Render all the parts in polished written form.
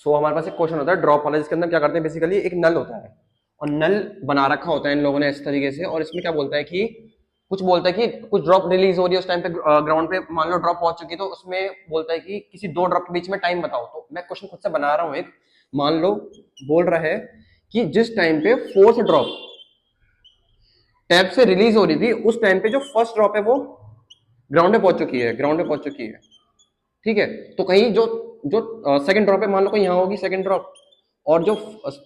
सो हमारे पास एक क्वेश्चन होता है ड्रॉप वाला, जिसके अंदर क्या करते हैं बेसिकली एक नल होता है और नल बना रखा होता है इन लोगों ने इस तरीके से, और इसमें क्या बोलता है कि कुछ बोलता है कि कुछ ड्रॉप रिलीज हो रही है उस टाइम पे ग्राउंड पे, मान लो ड्रॉप पहुंच चुकी है, तो उसमें बोलता है कि किसी दो ड्रॉप के बीच में टाइम बताओ। तो मैं क्वेश्चन खुद से बना रहा हूँ एक, मान लो बोल रहा है कि जिस टाइम पे फोर्थ ड्रॉप टैप से रिलीज हो रही थी उस टाइम पे जो फर्स्ट ड्रॉप है वो ग्राउंड पे पहुंच चुकी है, ग्राउंड पे पहुंच चुकी है। ठीक है, तो कहीं जो जो सेकंड ड्रॉप है मान लो कहीं यहाँ होगी सेकंड ड्रॉप, और जो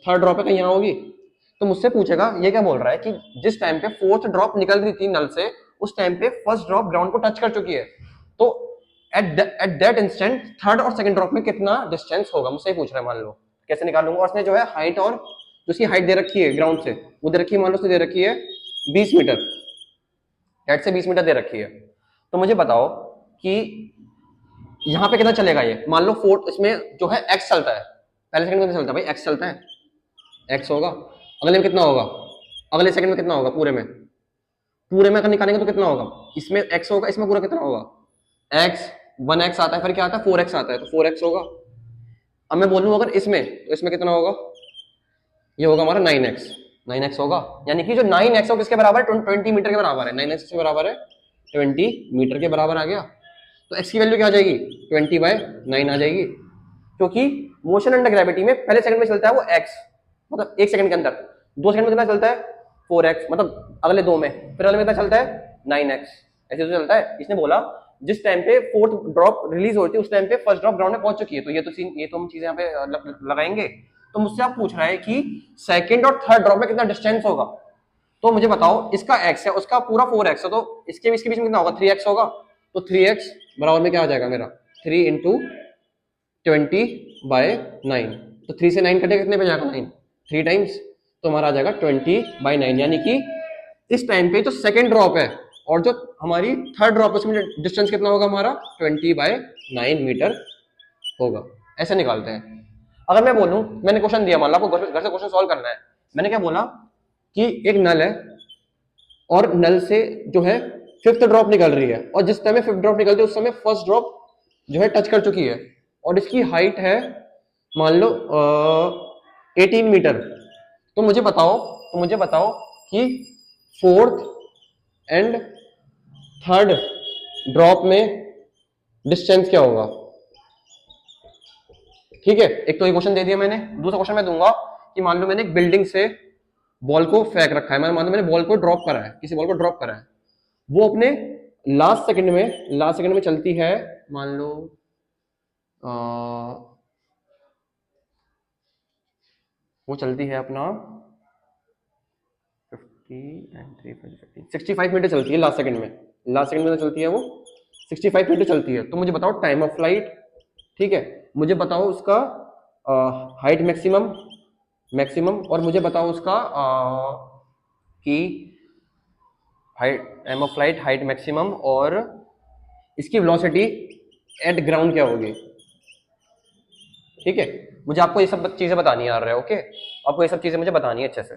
थर्ड ड्रॉप है कहीं यहाँ होगी। तो मुझसे पूछेगा ये क्या बोल रहा है कि जिस टाइम पे फोर्थ ड्रॉप निकल रही थी नल से उस टाइम पे फर्स्ट ड्रॉप ग्राउंड को टच कर चुकी है, तो एट दैट इंस्टेंट थर्ड और सेकंड ड्रॉप में कितना डिस्टेंस होगा, मुझसे पूछ रहा है। मान लो कैसे निकालूंगा, और उसने जो है हाइट और जो उसकी हाइट दे रखी है ग्राउंड से वो दे रखी है, मान लो उसने दे रखी है 20 मीटर, हेड से 20 मीटर दे रखी है। तो मुझे बताओ कि यहाँ पे कितना चलेगा ये, मान लो फोर्थ इसमें जो है एक्स चलता है, पहले सेकंड में कितना चलता है भाई, एक्स चलता है, एक्स होगा। अगले में कितना होगा, अगले सेकंड में कितना होगा, पूरे में अगर निकालेंगे तो कितना होगा, इसमें एक्स होगा, इसमें पूरा कितना होगा एक्स, 1x आता है, फिर क्या आता है 4x आता है, तो 4x होगा। अब मैं बोलूँ अगर इसमें, तो इसमें कितना होगा, ये होगा हमारा 9x, 9x होगा। यानी कि जो 9x है किसके बराबर है, 20 मीटर के बराबर है, 9x के बराबर है 20 मीटर के बराबर आ गया। तो x की वैल्यू क्या आ जाएगी, 20/9 आ जाएगी, क्योंकि मोशन अंडर ग्रेविटी में पहले सेकंड में चलता है वो x, मतलब एक सेकंड के अंदर, 2 सेकंड में कितना चलता है 4x, मतलब अगले दो में, फिर अगले में कितना चलता है 9x, ऐसे तो चलता है। इसने बोला जिस टाइम पे फोर्थ ड्रॉप रिलीज होती है उस टाइम पे फर्स्ट ड्रॉप ग्राउंड में पहुंच चुकी है, तो ये तो हम चीजें यहाँ पे लगाएंगे। तो मुझसे आप पूछ रहा है कि सेकंड और थर्ड ड्रॉप में कितना डिस्टेंस होगा, तो मुझे बताओ इसका x है उसका पूरा 4x है, तो इसके बीच में कितना होगा 3x होगा। तो 3x बराबर में क्या आ जाएगा मेरा 3 इंटू 20/9, तो 3 से 9 कटेगा कितने पे जाएगा 9, 3 टाइम्स, तो हमारा आ जाएगा 20/9। यानी कि इस टाइम पे जो सेकंड ड्रॉप है और जो हमारी थर्ड ड्रॉप है उसमें डिस्टेंस कितना होगा हमारा 20/9 मीटर होगा। ऐसे निकालते हैं। अगर मैं बोलूं, मैंने क्वेश्चन दिया, मान लो आपको घर से क्वेश्चन सॉल्व करना है, मैंने क्या बोला कि एक नल है और नल से जो है फिफ्थ ड्रॉप निकल रही है, और जिस टाइम फिफ्थ ड्रॉप निकलती है उस समय फर्स्ट ड्रॉप जो है टच कर चुकी है, और इसकी हाइट है मान लो 18 मीटर। तो मुझे बताओ कि फोर्थ एंड थर्ड ड्रॉप में डिस्टेंस क्या होगा। ठीक है, एक तो ये क्वेश्चन दे दिया मैंने। दूसरा क्वेश्चन मैं दूंगा कि मान लो मैंने एक बिल्डिंग से बॉल को फेंक रखा है, मान लो मैंने बॉल को ड्रॉप करा है, किसी बॉल को ड्रॉप करा है, वो अपने लास्ट सेकंड में चलती है, मान लो वो चलती है अपना 65 मीटर चलती है लास्ट सेकंड में चलती है वो 65 मीटर चलती है। तो मुझे बताओ टाइम ऑफ फ्लाइट, ठीक है, मुझे बताओ उसका हाइट मैक्सिमम और मुझे बताओ उसका कि height, time of flight, height maximum, और इसकी वेलोसिटी एट ग्राउंड क्या होगी। ठीक है, मुझे आपको ये सब चीजें बतानी आ रहा है। ओके, आपको ये सब चीजें मुझे बतानी है अच्छे से।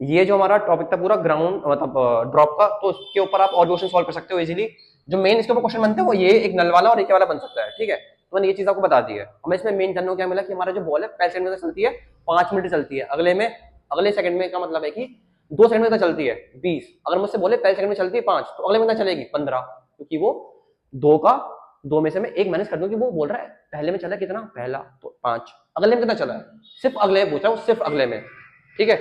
ये जो हमारा टॉपिक था पूरा ग्राउंड मतलब ड्रॉप का, तो उसके ऊपर आप और क्वेश्चन सॉल्व कर सकते हो इजीली। जो मेन इसके ऊपर क्वेश्चन बनते हैं वो ये एक नल वाला और एक वाला बन सकता है। ठीक है, तो मैंने ये चीज आपको बता दी है। हमें इसमें मेन जानने को क्या मिला कि हमारा जो बॉल है पहले सेकंड में चलती है 5 मिनट चलती है, अगले सेकंड में का मतलब है कि 2 सेकंड में चलती है 20। अगर मुझसे बोले पहले सेकंड में चलती है 5, तो अगले में चलेगी 15, क्योंकि वो दो में से मैं एक माइनस कर दूं कि वो बोल रहा है पहले में चला कितना, पहला तो 5, अगले में कितना चला है, सिर्फ अगले में पूछ रहा हूँ, सिर्फ अगले में। ठीक है,